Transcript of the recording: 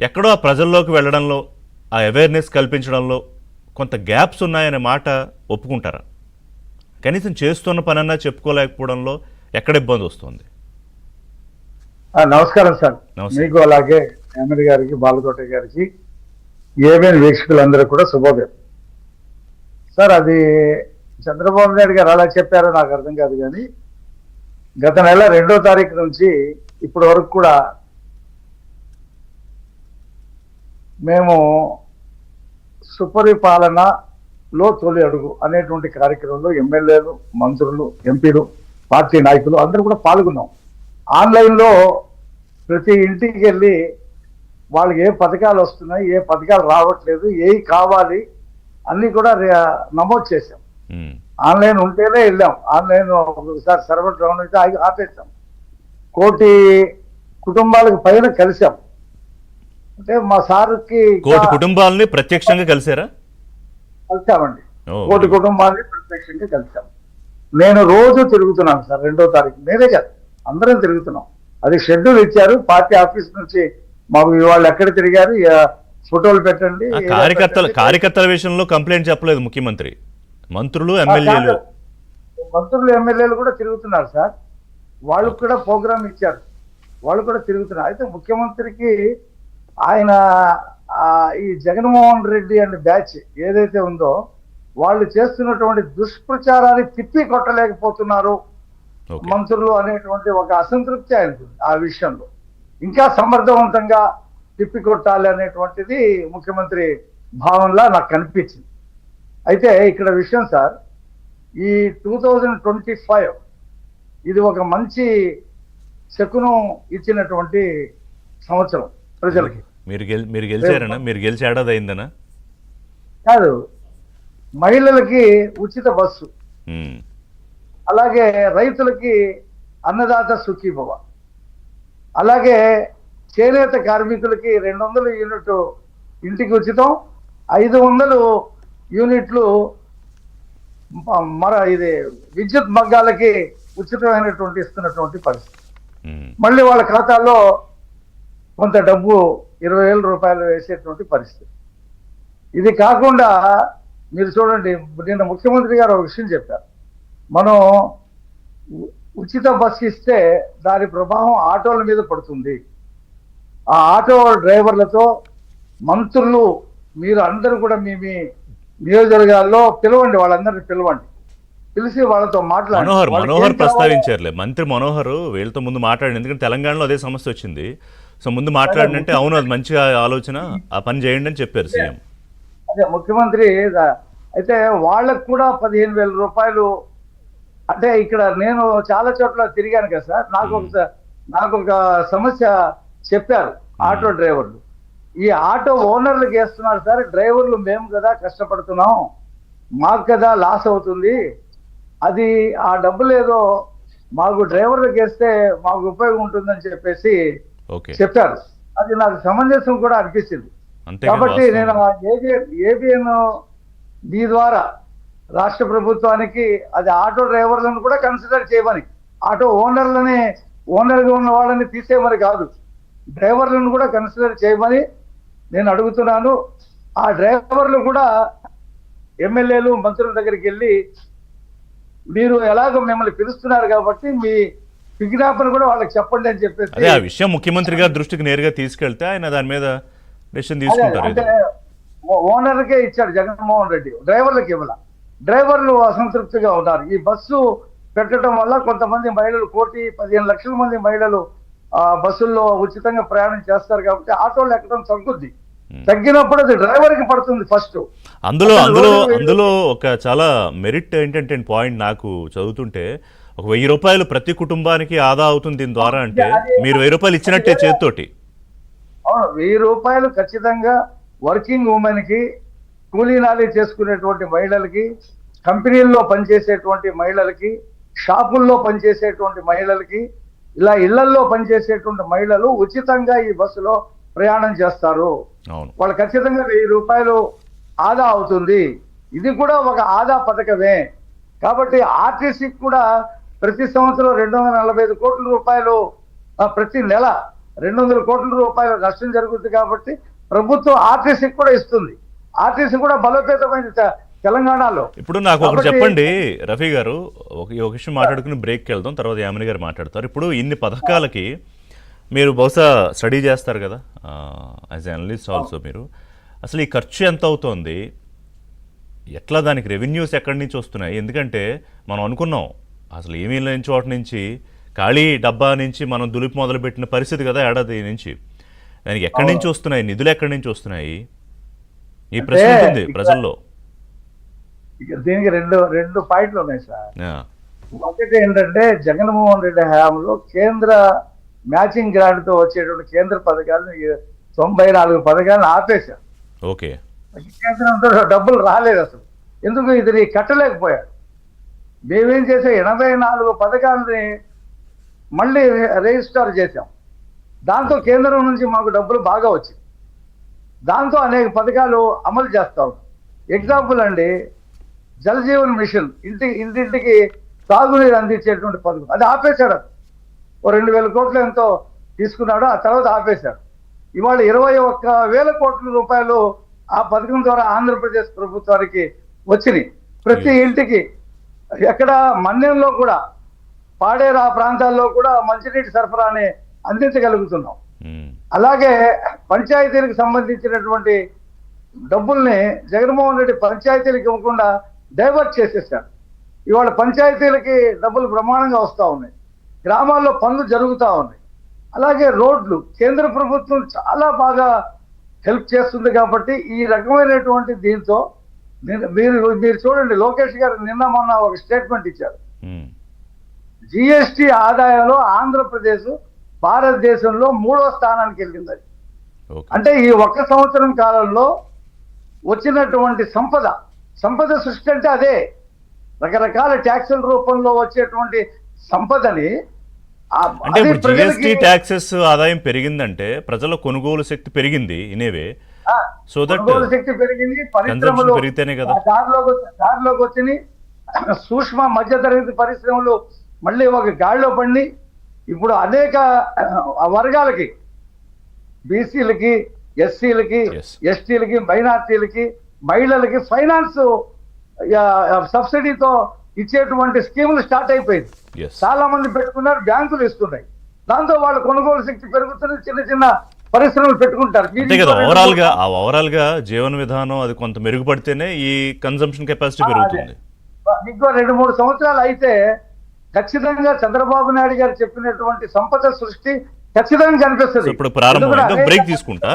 ఎక్కడో ఆ ప్రజల్లోకి వెళ్ళడంలో, ఆ అవేర్నెస్ కల్పించడంలో కొంత గ్యాప్స్ ఉన్నాయనే మాట ఒప్పుకుంటారా? కనీసం చేస్తున్న పనన్నా చెప్పుకోలేకపోవడంలో ఎక్కడ ఇబ్బంది వస్తుంది? నమస్కారం సార్. నమస్తే. మీకు అలాగే ఎమ్మెల్యే గారికి, బాలకోట గారికి, ఏమేమి వీక్షకులందరూ కూడా శుభోదయం. సార్, అది చంద్రబాబు నాయుడు గారు అలా చెప్పారో నాకు అర్థం కాదు, కానీ గత నెల 2వ తారీఖు నుంచి ఇప్పటి వరకు కూడా మేము సుపరిపాలనలో తొలి అడుగు అనేటువంటి కార్యక్రమంలో ఎమ్మెల్యేలు, మంత్రులు, ఎంపీలు, పార్టీ నాయకులు అందరూ కూడా పాల్గొన్నాం. ఆన్లైన్లో ప్రతి ఇంటికి వెళ్ళి వాళ్ళకి ఏ పథకాలు వస్తున్నాయి, ఏ పథకాలు రావట్లేదు, ఏ కావాలి అన్నీ కూడా నమోదు చేశాం. ఆన్లైన్ ఉంటేనే వెళ్ళాం. ఆన్లైన్ ఒకసారి సర్వర్ డౌన్ అయితే ఆపేసాం. 1 కోటి కుటుంబాలకు పైన కలిసాం. అంటే మా సార్కి 1 కోటి కుటుంబాలని ప్రత్యక్షంగా కలిసారా? కలిసామండి. 1 కోటి కుటుంబాలని ప్రత్యక్షంగా కలిసాం. నేను రోజు తిరుగుతున్నాను సార్. 2వ తారీఖు నేనే కాదు, అందరం తిరుగుతున్నాం. అది షెడ్యూల్ ఇచ్చారు పార్టీ ఆఫీస్ నుంచి మాకు. వాళ్ళు ఎక్కడ తిరిగారు, ఫోటోలు పెట్టండి. కార్యకర్తల విషయంలో కంప్లైంట్ చెప్పలేదు ముఖ్యమంత్రి. మంత్రులు, ఎమ్మెల్యేలు కూడా తిరుగుతున్నారు సార్. వాళ్ళకు కూడా ప్రోగ్రామ్ ఇచ్చారు, వాళ్ళు కూడా తిరుగుతున్నారు. అయితే ముఖ్యమంత్రికి ఆయన ఈ జగన్మోహన్ రెడ్డి అండ్ బ్యాచ్ ఏదైతే ఉందో వాళ్ళు చేస్తున్నటువంటి దుష్ప్రచారాన్ని తిప్పి కొట్టలేకపోతున్నారు మంత్రులు అనేటువంటి ఒక అసంతృప్తి ఆయనకు ఆ విషయంలో. ఇంకా సమర్థవంతంగా తిప్పికొట్టాలి అనేటువంటిది ముఖ్యమంత్రి భావనలా నాకు కనిపించింది. అయితే ఇక్కడ విషయం సార్, ఈ 2025 ఇది ఒక మంచి శకునం ఇచ్చినటువంటి సంవత్సరం ప్రజలకి. మీరు గెలిచారనా? మీరు గెలిచి ఏడాది అయిందనా? కాదు, మహిళలకి ఉచిత బస్సు, అలాగే రైతులకి అన్నదాత సుఖీభవ, అలాగే చేనేత కార్మికులకి 200 యూనిట్ ఇంటికి ఉచితం, 500 యూనిట్లు ఇది విద్యుత్ మగ్గాలకి ఉచితమైనటువంటి ఇస్తున్నటువంటి పరిస్థితి. మళ్ళీ వాళ్ళ ఖాతాల్లో కొంత డబ్బు 20,000 రూపాయలు వేసేటువంటి పరిస్థితి. ఇది కాకుండా మీరు చూడండి, నిన్న ముఖ్యమంత్రి గారు ఒక విషయం చెప్పారు. మనం ఉచిత బస్సు ఇస్తే దాని ప్రభావం ఆటోల మీద పడుతుంది. ఆ ఆటో డ్రైవర్లతో మంత్రులు మీరు అందరూ కూడా మీ నియోజకవర్గాల్లో పిలవండి, వాళ్ళందరినీ పిలిచి వాళ్ళతో మనోహర్ ప్రస్తావించారులే. మంత్రి మనోహర్ వీళ్ళతో ముందు మాట్లాడి, ఎందుకంటే తెలంగాణలో అదే సమస్య వచ్చింది. సో ముందు మాట్లాడినంటే అవును అది మంచి ఆలోచన, ఆ పని చేయండి అని చెప్పారు సీఎం. అదే ముఖ్యమంత్రి. అయితే వాళ్ళకు కూడా 15,000 రూపాయలు. అంటే ఇక్కడ నేను చాలా చోట్ల తిరిగాను కదా సార్, నాకు ఒక సమస్య చెప్పారు ఆటో డ్రైవర్లు. ఈ ఆటో ఓనర్లకు వేస్తున్నారు సార్, డ్రైవర్లు మేము కదా కష్టపడుతున్నాం, మాకు కదా లాస్ అవుతుంది, అది ఆ డబ్బులు ఏదో మాకు డ్రైవర్లకు వేస్తే మాకు ఉపయోగం ఉంటుందని చెప్పేసి చెప్పారు. అది నాకు సమంజసం కూడా అనిపించింది. కాబట్టి నేను ఏబిఎన్ దీని ద్వారా రాష్ట్ర ప్రభుత్వానికి అది ఆటో డ్రైవర్లను కూడా కన్సిడర్ చేయమని, ఆటో ఓనర్గా ఉన్న వాళ్ళని తీసేయమని కాదు, డ్రైవర్లను కూడా కన్సిడర్ చేయమని నేను అడుగుతున్నాను. ఆ డ్రైవర్లు కూడా ఎమ్మెల్యేలు, మంత్రుల దగ్గరికి వెళ్ళి మీరు ఎలాగో మిమ్మల్ని పిలుస్తున్నారు కాబట్టి మీ విజ్ఞాపన కూడా వాళ్ళకి చెప్పండి అని చెప్పేసి ఆ విషయం ముఖ్యమంత్రి గారి దృష్టికి నేరుగా తీసుకెళ్తే ఆయన దాని మీద డెసిషన్ తీసుకుంటారు. అంటే ఓనర్కే ఇచ్చాడు జగన్మోహన్ రెడ్డి, డ్రైవర్లకు ఇవ్వాల. డ్రైవర్లు అసంతృప్తిగా ఉన్నారు. ఈ బస్సు పెట్టడం వల్ల కొంతమంది మహిళలు, 1,15,00,000 మంది మహిళలు బస్సుల్లో ఉచితంగా ప్రయాణం చేస్తారు కాబట్టి ఆటోలు ఎక్కడం తగ్గుద్ది. తగ్గినప్పుడు అది డ్రైవర్కి పడుతుంది ఫస్ట్. అందులో ఒక చాలా మెరిట్ ఏంటంటే పాయింట్ నాకు చదువుతుంటే, ఒక 1,000 రూపాయలు ప్రతి కుటుంబానికి ఆదా అవుతుంది దీని ద్వారా. అంటే మీరు 1,000 రూపాయలు ఇచ్చినట్టే చేతితోటి. అవును, 1,000 రూపాయలు ఖచ్చితంగా వర్కింగ్ ఉమెన్ కి, కూలీనాలి చేసుకునేటువంటి మహిళలకి, కంపెనీల్లో పనిచేసేటువంటి మహిళలకి, షాపుల్లో పనిచేసేటువంటి మహిళలకి, ఇలా ఇళ్లల్లో పనిచేసేటువంటి మహిళలు ఉచితంగా ఈ బస్సులో ప్రయాణం చేస్తారు. వాళ్ళు ఖచ్చితంగా 1,000 రూపాయలు ఆదా అవుతుంది. ఇది కూడా ఒక ఆదా పథకమే. కాబట్టి ఆర్టీసీకి కూడా ప్రతి సంవత్సరం 245 కోట్ల రూపాయలు ప్రతి నెల 200 కోట్ల రూపాయల నష్టం జరుగుతుంది కాబట్టి ప్రభుత్వం ఆర్టీసీకి కూడా ఇస్తుంది. ఆర్టీసీ కూడా బలోపేతమైంది తెలంగాణలో. ఇప్పుడు నాకు ఒకటి కాబట్టి- చెప్పండి రఫీ గారు, ఒక విషయం మాట్లాడుకుని బ్రేక్కి వెళ్దాం, తర్వాత యామిని గారు మాట్లాడతారు. ఇప్పుడు ఇన్ని పథకాలకి మీరు బహుశా స్టడీ చేస్తారు కదా యాజ్ ఎ అనలిస్ట్ ఆల్సో, మీరు అసలు ఈ ఖర్చు ఎంత అవుతోంది, ఎట్లా దానికి రెవెన్యూస్ ఎక్కడి నుంచి వస్తున్నాయి? ఎందుకంటే మనం అనుకున్నాం అసలు ఏమీ లేని చోట నుంచి ఖాళీ డబ్బా నుంచి మనం దులిపి మొదలుపెట్టిన పరిస్థితి కదా ఏడాది నుంచి. దానికి ఎక్కడి నుంచి వస్తున్నాయి నిధులు, ఎక్కడి నుంచి వస్తున్నాయి? ఈ ప్రశ్న అంటే ఉంటుంది ప్రజల్లో. ఇక దీనికి రెండు పాయింట్లు ఉన్నాయి సార్. ఆ, ఒకటి ఏంటంటే జగన్మోహన్ రెడ్డి హయాంలో కేంద్ర మ్యాచింగ్ గ్రాంట్ తో వచ్చేటువంటి కేంద్ర పథకాలను 94 పథకాలను ఆపేశారు. ఓకే. కేంద్రంతో డబ్బులు రాలేదు అసలు. ఎందుకు ఇది కట్టలేకపోయాడు. మేమేం చేసాం, 84 పథకాలని మళ్ళీ రిజిస్టర్ చేశాం. దాంతో కేంద్రం నుంచి మాకు డబ్బులు బాగా వచ్చింది. దాంతో అనేక పథకాలు అమలు చేస్తా ఉన్నాం. ఎగ్జాంపుల్ అండి, జల్ జీవన్ మిషన్, ఇంటింటికి తాగునీరు అందించేటువంటి పథకం, అది ఆపేశాడు. ఓ 2,000 కోట్లు ఎంతో తీసుకున్నాడు, ఆ తర్వాత ఆపేశాడు. ఇవాళ 21,000 కోట్ల రూపాయలు ఆ పథకం ద్వారా ఆంధ్రప్రదేశ్ ప్రభుత్వానికి వచ్చినాయి. ప్రతి ఇంటికి, ఎక్కడ మన్యంలో కూడా, పాడేరు ఆ ప్రాంతాల్లో కూడా మంచినీటి సరఫరాని అందించగలుగుతున్నాం. ఉమ్, అలాగే పంచాయతీలకు సంబంధించినటువంటి డబ్బుల్ని జగన్మోహన్ రెడ్డి పంచాయతీలకు ఇవ్వకుండా డైవర్ట్ చేసేసాడు. ఇవాళ పంచాయతీలకి డబ్బులు బ్రహ్మాండంగా వస్తూ ఉన్నాయి, గ్రామాల్లో పనులు జరుగుతూ ఉన్నాయి. అలాగే రోడ్లు కేంద్ర ప్రభుత్వం చాలా బాగా హెల్ప్ చేస్తుంది. కాబట్టి ఈ రకమైనటువంటి దీంతో మీరు చూడండి, లోకేష్ గారు నిన్న మొన్న ఒక స్టేట్మెంట్ ఇచ్చారు. ఉమ్, జిఎస్టి ఆదాయంలో ఆంధ్రప్రదేశ్ భారతదేశంలో 3వ స్థానానికి వెళ్ళింది. ఓకే. అంటే ఈ 1 సంవత్సరం కాలంలో వచ్చినటువంటి సంపద సృష్టి అంటే అదే. రకరకాల ట్యాక్సుల రూపంలో వచ్చేటువంటి సంపదని అంటే అది ఇప్పుడు జిఎస్టీ ప్రజలకి, ట్యాక్సెస్ ఆదాయం పెరిగిందంటే ప్రజల కొనుగోలు శక్తి పెరిగింది ఇనేవే. ఆ, సో దట్ కొనుగోలు శక్తి పెరిగింది, పరిశ్రమలు పెరిగితేనే కదా. దారిలోకి వచ్చినాయి. సూక్ష్మ మధ్యతరగతి పరిశ్రమలు మళ్ళీ ఒక గాడిలో పడి ఇప్పుడు అనేక వర్గాలకి, బీసీలకి, ఎస్సీలకి, Yes. ఎస్టీలకి, మైనార్టీలకి, మహిళలకి ఫైనాన్స్ సబ్సిడీతో ఇచ్చేటువంటి స్కీములు స్టార్ట్ అయిపోయింది. ఎస్. చాలా మంది పెట్టుకున్నారు, బ్యాంకులు ఇస్తున్నాయి. దాంతో వాళ్ళ కొనుగోలు శక్తి పెరుగుతుంది, చిన్న చిన్న పరిశ్రమలు పెట్టుకుంటారు. అంతే కదా. ఓవరాల్ గా జీవన విధానం అది కొంత మెరుగుపడితేనే ఈ కన్సంప్షన్ కెపాసిటీ పెరుగుతుంది. ఇంకో 2-3 సంవత్సరాలు అయితే ఖచ్చితంగా చంద్రబాబు నాయుడు గారు చెప్పినటువంటి సంపద సృష్టి ఖచ్చితంగా సో కనిపిస్తుంది. ఇప్పుడు ప్రారంభం ఎందుకంటే బ్రేక్ తీసుకుంటా.